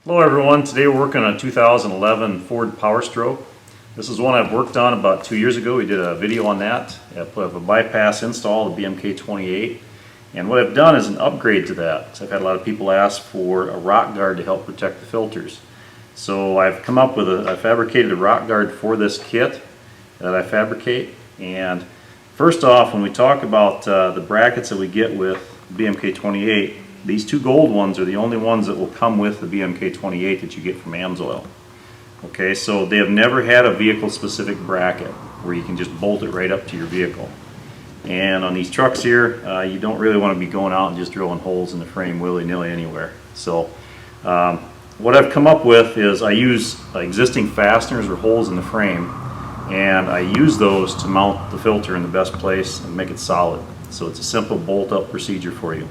Hello everyone, today we're working on a 2011 Ford Powerstroke. This is one I've worked on about 2 years ago. We did a video on that. I have a bypass install, the BMK28. And what I've done is an upgrade to that. So I've had a lot of people ask for a rock guard to help protect the filters. So I've come up with I fabricated a rock guard for this kit that I fabricate. And first off, when we talk about the brackets that we get with BMK28, these two gold ones are the only ones that will come with the BMK28 that you get from Amsoil. Okay, so they have never had a vehicle specific bracket where you can just bolt it right up to your vehicle. And on these trucks here, you don't really want to be going out and just drilling holes in the frame willy-nilly anywhere. So what I've come up with is I use existing fasteners or holes in the frame, and I use those to mount the filter in the best place and make it solid. So it's a simple bolt up procedure for you.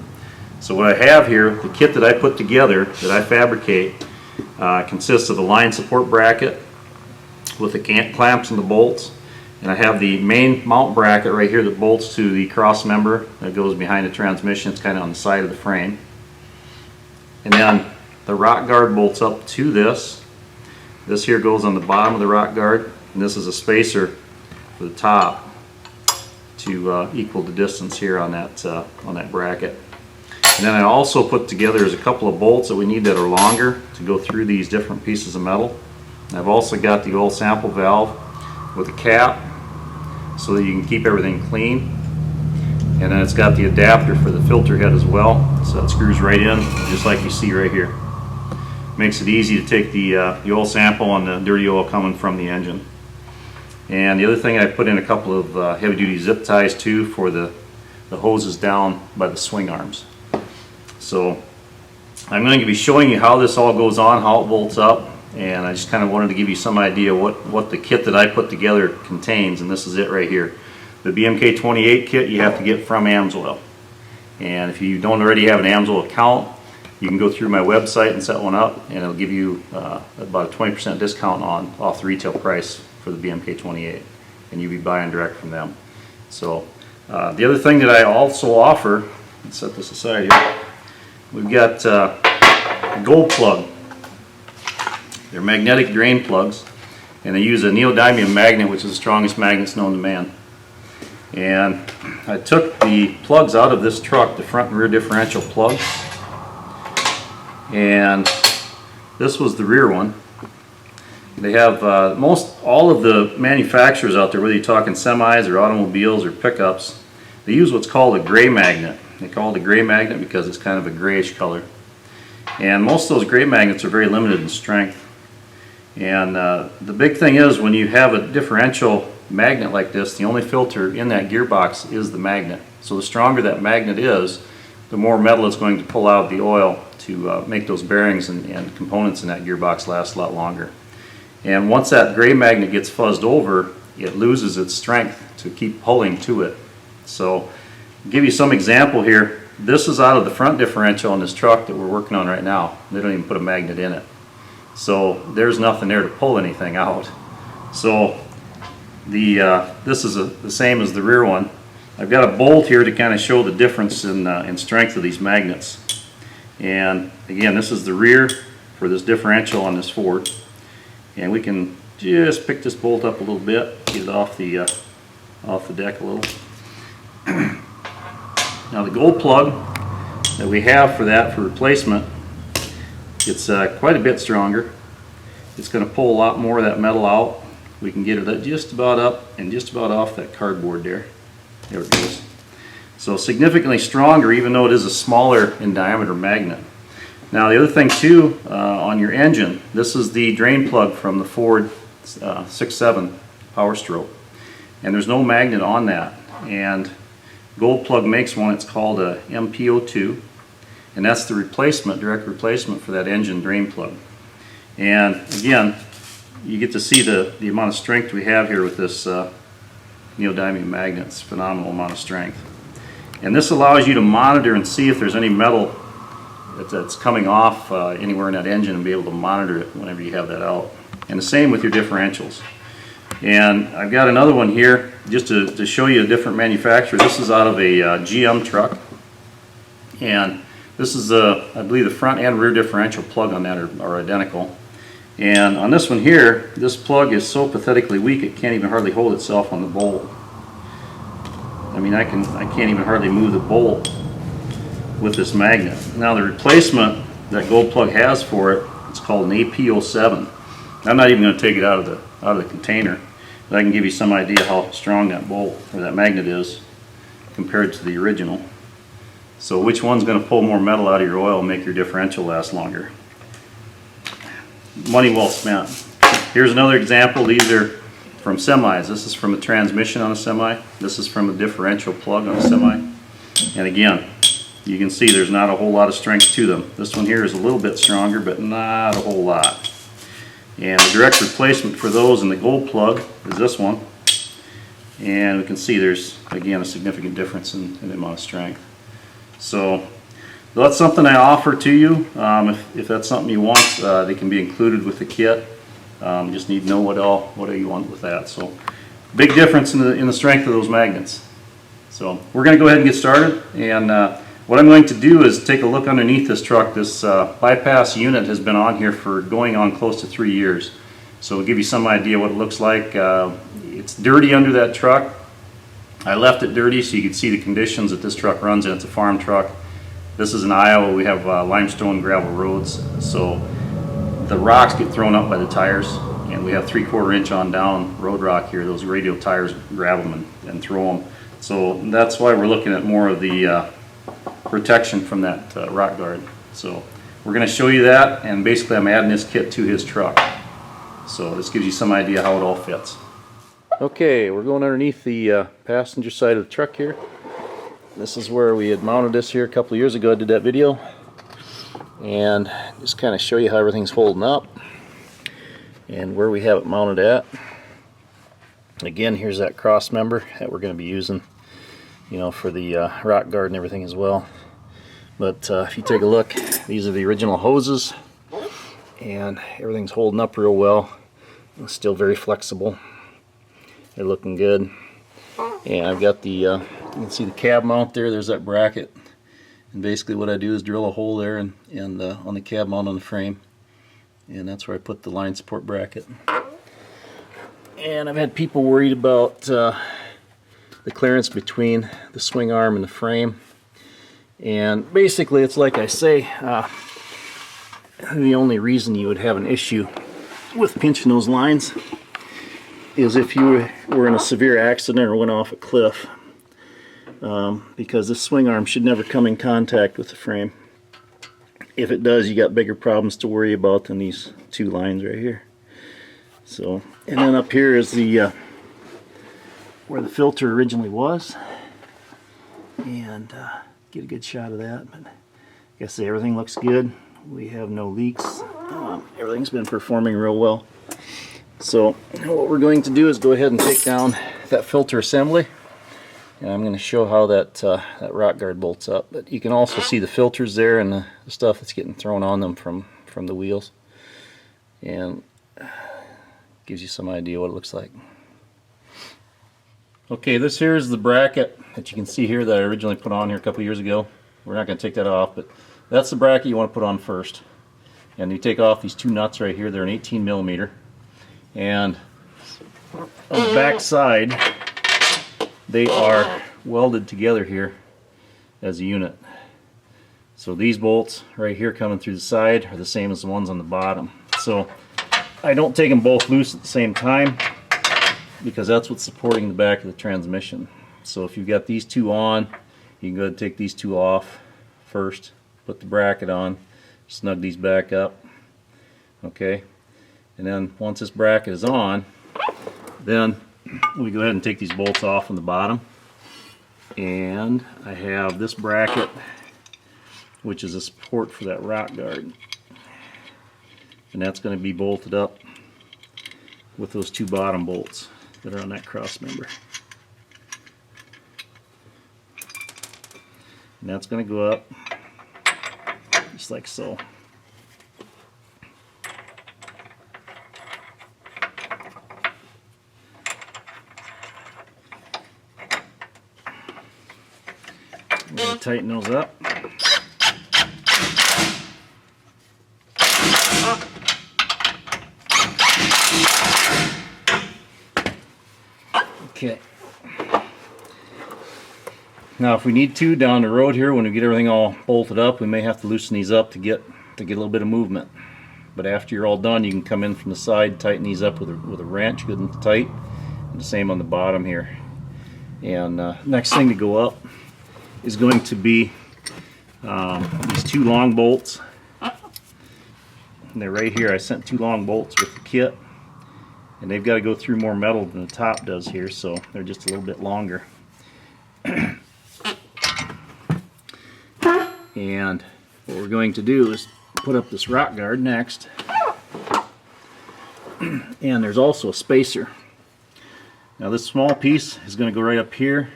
So what I have here, the kit that I put together, that I fabricate, consists of the line support bracket with the clamps and the bolts. And I have the main mount bracket right here that bolts to the cross member that goes behind the transmission. It's kind of on the side of the frame. And then the rock guard bolts up to this. This here goes on the bottom of the rock guard. And this is a spacer for the top to equal the distance here on that bracket. And then I also put together a couple of bolts that we need that are longer to go through these different pieces of metal. And I've also got the oil sample valve with a cap so that you can keep everything clean. And then it's got the adapter for the filter head as well, so it screws right in just like you see right here. Makes it easy to take the oil sample on the dirty oil coming from the engine. And the other thing, I put in a couple of heavy duty zip ties too for the hoses down by the swing arms. So I'm going to be showing you how this all goes on, how it bolts up, and I just kind of wanted to give you some idea what the kit that I put together contains, and this is it right here. The BMK28 kit you have to get from Amsoil. And if you don't already have an Amsoil account, you can go through my website and set one up, and it'll give you about a 20% discount off the retail price for the BMK28, and you'll be buying direct from them. So the other thing that I also offer, let's set this aside here. We've got a gold plug. They're magnetic drain plugs, and they use a neodymium magnet, which is the strongest magnets known to man. And I took the plugs out of this truck, the front and rear differential plugs, and this was the rear one. They have all of the manufacturers out there, whether you're talking semis or automobiles or pickups, they use what's called a gray magnet. They call it a gray magnet because it's kind of a grayish color. And most of those gray magnets are very limited in strength. And the big thing is, when you have a differential magnet like this, the only filter in that gearbox is the magnet. So the stronger that magnet is, the more metal it's going to pull out of the oil to make those bearings and components in that gearbox last a lot longer. And once that gray magnet gets fuzzed over, it loses its strength to keep pulling to it. So I'll give you some example here. This is out of the front differential on this truck that we're working on right now. They don't even put a magnet in it. So there's nothing there to pull anything out. So this is the same as the rear one. I've got a bolt here to kind of show the difference in strength of these magnets. And again, this is the rear for this differential on this Ford. And we can just pick this bolt up a little bit, get it off the deck a little. Now the gold plug that we have for that for replacement, it's quite a bit stronger. It's going to pull a lot more of that metal out. We can get it just about up and just about off that cardboard there. There it goes. So significantly stronger, even though it is a smaller in diameter magnet. Now the other thing too, on your engine, this is the drain plug from the Ford 6.7 Powerstroke. And there's no magnet on that. And Gold Plug makes one, it's called a MPO2, and that's the replacement, direct replacement for that engine drain plug. And again, you get to see the amount of strength we have here with this neodymium magnet. It's a phenomenal amount of strength. And this allows you to monitor and see if there's any metal that's coming off anywhere in that engine, and be able to monitor it whenever you have that out. And the same with your differentials. And I've got another one here just to show you a different manufacturer. This is out of a GM truck, and This is I believe the front and rear differential plug on that are identical. And on this one here, this plug is so pathetically weak it can't even hardly hold itself on the bolt. I mean, I can't even hardly move the bolt with this magnet. Now the replacement that gold plug has for it, it's called an AP07. I'm not even going to take it out of the container, but I can give you some idea how strong that bolt or that magnet is compared to the original. So which one's going to pull more metal out of your oil and make your differential last longer? Money well spent. Here's another example. These are from semis. This is from a transmission on a semi. This is from a differential plug on a semi. And again, you can see there's not a whole lot of strength to them. This one here is a little bit stronger, but not a whole lot. And the direct replacement for those in the gold plug is this one. And we can see there's, again, a significant difference in the amount of strength. So that's something I offer to you. If that's something you want, they can be included with the kit. You just need to know what all you want with that. So big difference in the strength of those magnets. So we're going to go ahead and get started. And what I'm going to do is take a look underneath this truck. This bypass unit has been on here for going on close to 3 years. So we'll give you some idea what it looks like. It's dirty under that truck. I left it dirty so you can see the conditions that this truck runs in. It's a farm truck. This is in Iowa. We have limestone gravel roads. So the rocks get thrown up by the tires. And we have 3/4 inch on down road rock here. Those radial tires grab them and throw them. So that's why we're looking at more of the protection from that rock guard. So we're going to show you that, and basically I'm adding this kit to his truck. So this gives you some idea how it all fits. Okay, we're going underneath the passenger side of the truck here. This is where we had mounted this here a couple of years ago. I did that video, and just kind of show you how everything's holding up and where we have it mounted at. Again, here's that cross member that we're going to be using, you know, for the rock guard and everything as well. But if you take a look, these are the original hoses, and everything's holding up real well. It's still very flexible. They're looking good. And I've got the you can see the cab mount there. There's that bracket, and basically what I do is drill a hole there and on the cab mount on the frame, and that's where I put the line support bracket. And I've had people worried about the clearance between the swing arm and the frame, and basically it's like I say, the only reason you would have an issue with pinching those lines is if you were in a severe accident or went off a cliff, because the swing arm should never come in contact with the frame. If it does, you got bigger problems to worry about than these two lines right here. So, and then up here is the where the filter originally was, and get a good shot of that. But like I say, everything looks good. We have no leaks. Everything's been performing real well. So what we're going to do is go ahead and take down that filter assembly, and I'm going to show how that that rock guard bolts up. But you can also see the filters there and the stuff that's getting thrown on them from the wheels, and gives you some idea what it looks like. Okay, this here is the bracket that you can see here that I originally put on here a couple years ago. We're not going to take that off, but that's the bracket you want to put on first. And you take off these two nuts right here. They're an 18 millimeter. And on the back side, they are welded together here as a unit. So these bolts right here coming through the side are the same as the ones on the bottom. So I don't take them both loose at the same time, because that's what's supporting the back of the transmission. So if you've got these two on, you can go ahead and take these two off first, put the bracket on, snug these back up, okay? And then once this bracket is on, then we go ahead and take these bolts off on the bottom. And I have this bracket, which is a support for that rock guard. And that's going to be bolted up with those two bottom bolts that are on that cross member. And that's going to go up just like so. I'm going to tighten those up. Okay. Now if we need to down the road here, when we get everything all bolted up, we may have to loosen these up to get a little bit of movement. But after you're all done, you can come in from the side, tighten these up with a wrench good and tight, and the same on the bottom here. And next thing to go up is going to be these 2 long bolts. And they're right here. I sent 2 long bolts with the kit, and they've got to go through more metal than the top does here, so they're just a little bit longer. And what we're going to do is put up this rock guard next. And there's also a spacer. Now this small piece is going to go right up here,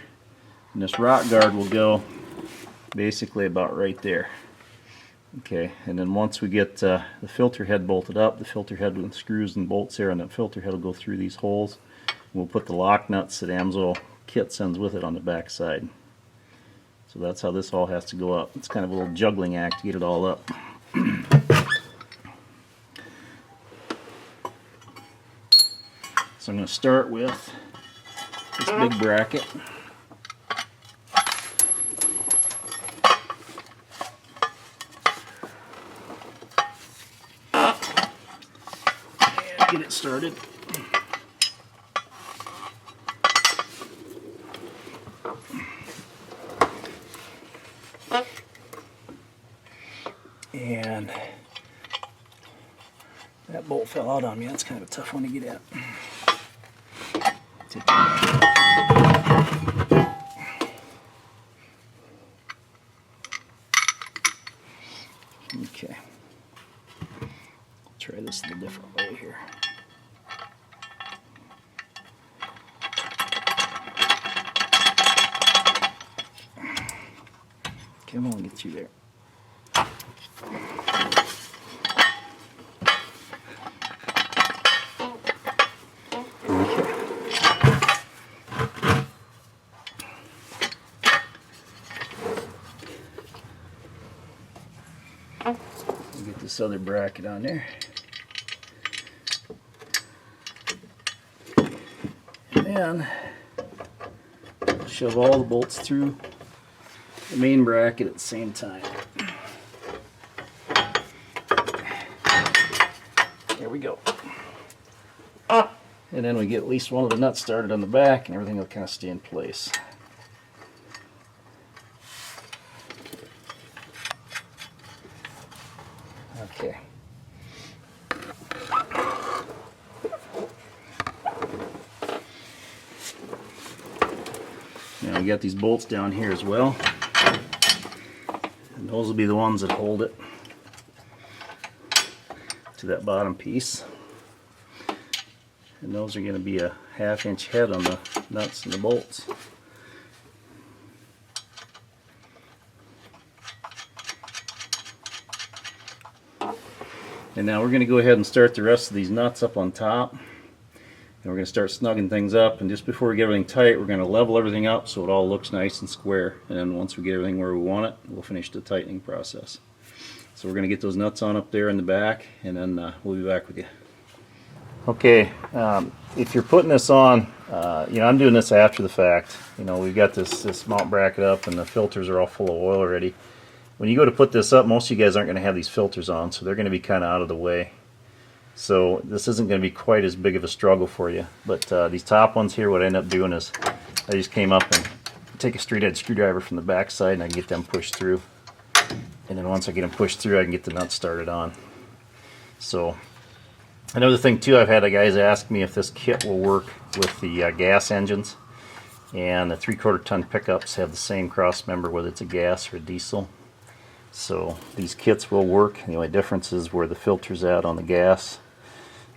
and this rock guard will go basically about right there. Okay, and then once we get the filter head bolted up, the filter head with screws and bolts there, and the filter head will go through these holes. We'll put the lock nuts that Amsoil kit sends with it on the back side. So that's how this all has to go up. It's kind of a little juggling act to get it all up. So I'm going to start with this big bracket. And get it started. And that bolt fell out on me. That's kind of a tough one to get at. Okay. Try this in a different way here. Okay, I'm gonna get through there. Get this other bracket on there. And then shove all the bolts through the main bracket at the same time. There we go. And then we get at least one of the nuts started on the back, and everything will kind of stay in place. Okay. Now we got these bolts down here as well, and those will be the ones that hold it to that bottom piece. And those are going to be a 1/2 inch head on the nuts and the bolts. And now we're going to go ahead and start the rest of these nuts up on top. And we're going to start snugging things up. And just before we get everything tight, we're going to level everything up so it all looks nice and square. And then once we get everything where we want it, we'll finish the tightening process. So we're going to get those nuts on up there in the back, and then we'll be back with you. Okay, if you're putting this on, you know, I'm doing this after the fact. You know, we've got this mount bracket up, and the filters are all full of oil already. When you go to put this up, most of you guys aren't going to have these filters on, so they're going to be kind of out of the way. So this isn't going to be quite as big of a struggle for you. But these top ones here, what I end up doing is I just came up and take a straight edge screwdriver from the back side, and I can get them pushed through. And then once I get them pushed through, I can get the nuts started on. So another thing too, I've had guys ask me if this kit will work with the gas engines. And the 3/4 ton pickups have the same cross member whether it's a gas or a diesel. So these kits will work. The only difference is where the filter's at on the gas.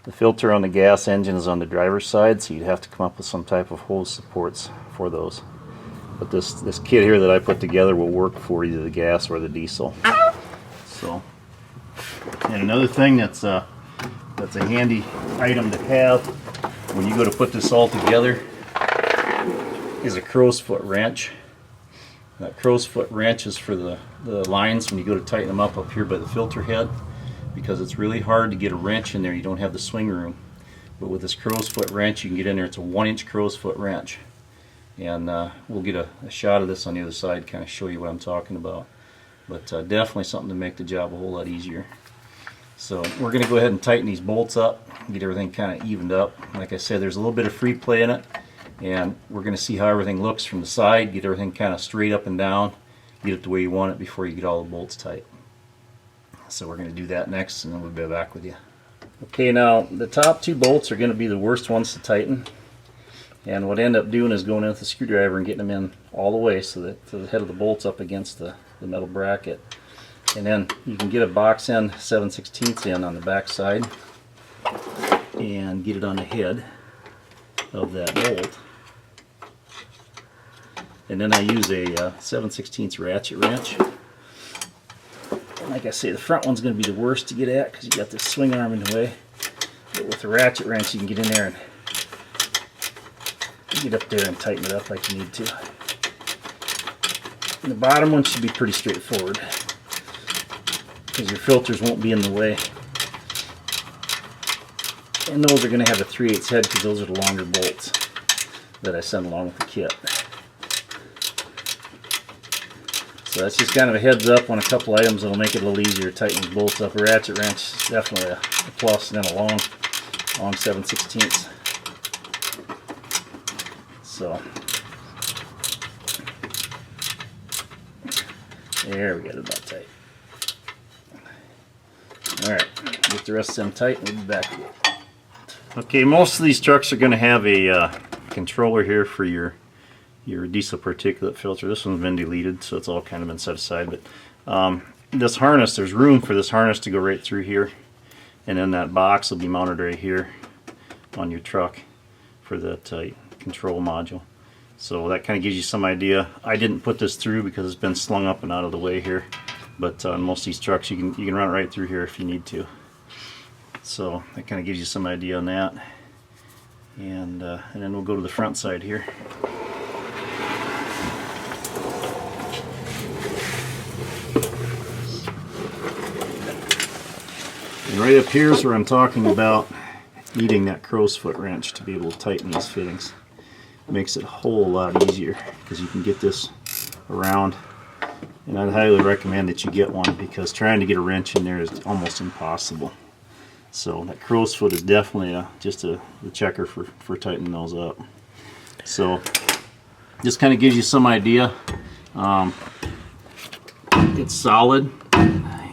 The filter on the gas engine is on the driver's side, so you'd have to come up with some type of hose supports for those. But this kit here that I put together will work for either the gas or the diesel. So, and another thing that's a handy item to have when you go to put this all together is a crow's foot wrench. That crow's foot wrench is for the lines when you go to tighten them up here by the filter head, because it's really hard to get a wrench in there. You don't have the swing room. But with this crow's foot wrench, you can get in there. It's a 1-inch crow's foot wrench. And we'll get a shot of this on the other side, kind of show you what I'm talking about. But definitely something to make the job a whole lot easier. So we're going to go ahead and tighten these bolts up, get everything kind of evened up. Like I said, there's a little bit of free play in it, and we're going to see how everything looks from the side, get everything kind of straight up and down, get it the way you want it before you get all the bolts tight. So we're going to do that next, and then we'll be back with you. Okay, now the top 2 bolts are going to be the worst ones to tighten. And what I end up doing is going in with a screwdriver and getting them in all the way so that the head of the bolt's up against the metal bracket. And then you can get a box end 7/16 in on the back side and get it on the head of that bolt. And then I use a 7/16 ratchet wrench. And like I say, the front one's going to be the worst to get at because you got this swing arm in the way. But with the ratchet wrench you can get in there and get up there and tighten it up like you need to. And the bottom one should be pretty straightforward because your filters won't be in the way. And those are going to have a 3/8 head because those are the longer bolts that I send along with the kit. So that's just kind of a heads up on a couple items that'll make it a little easier to tighten these bolts up. A ratchet wrench is definitely a plus, and then a long 7/16. So there we get it about tight. Alright, get the rest of them tight and we'll be back to it. Okay, most of these trucks are going to have a controller here for your diesel particulate filter. This one's been deleted, so it's all kind of been set aside. But this harness, there's room for this harness to go right through here, and then that box will be mounted right here on your truck for that control module. So that kind of gives you some idea. I didn't put this through because it's been slung up and out of the way here, but on most of these trucks you can run it right through here if you need to. So that kind of gives you some idea on that. And then we'll go to the front side here. And right up here is where I'm talking about needing that crow's foot wrench to be able to tighten these fittings. It makes it a whole lot easier because you can get this around, and I'd highly recommend that you get one because trying to get a wrench in there is almost impossible. So that crow's foot is definitely just the checker for tightening those up. So just kind of gives you some idea. It's solid.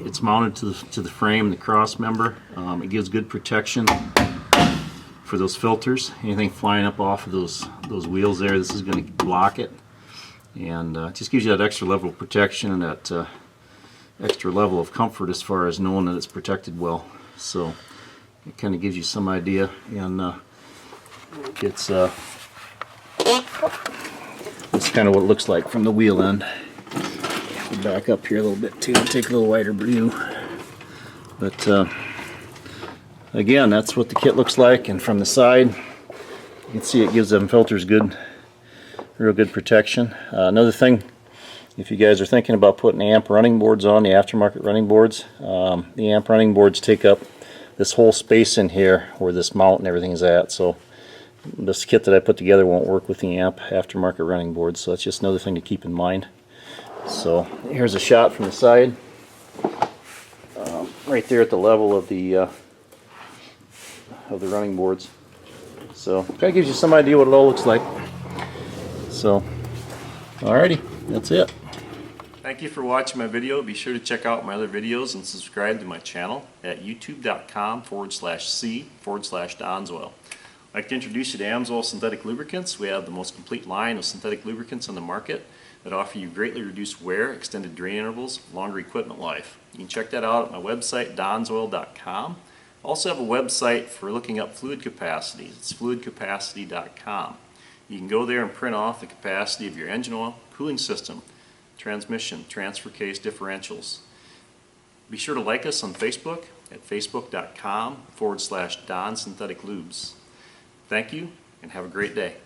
It's mounted to the frame, the cross member. It gives good protection for those filters. Anything flying up off of those wheels there, this is going to block it. And it just gives you that extra level of protection and that extra level of comfort as far as knowing that it's protected well. So it kind of gives you some idea, and it's kind of what it looks like from the wheel end. We'll back up here a little bit too and take a little wider view. But again, that's what the kit looks like, and from the side you can see it gives them filters real good protection. Another thing, if you guys are thinking about putting amp running boards on, the aftermarket running boards, the amp running boards take up this whole space in here where this mount and everything is at. So this kit that I put together won't work with the amp aftermarket running boards, so that's just another thing to keep in mind. So here's a shot from the side, right there at the level of the running boards. So kind of gives you some idea what it all looks like. So alrighty, that's it. Thank you for watching my video. Be sure to check out my other videos and subscribe to my channel at youtube.com/c/Donsoil. I'd like to introduce you to Amsoil synthetic lubricants. We have the most complete line of synthetic lubricants on the market that offer you greatly reduced wear, extended drain intervals, longer equipment life. You can check that out at my website, donsoil.com. I also have a website for looking up fluid capacity. It's fluidcapacity.com. You can go there and print off the capacity of your engine oil, cooling system, transmission, transfer case, differentials. Be sure to like us on Facebook at facebook.com/Don Synthetic Lubes. Thank you and have a great day.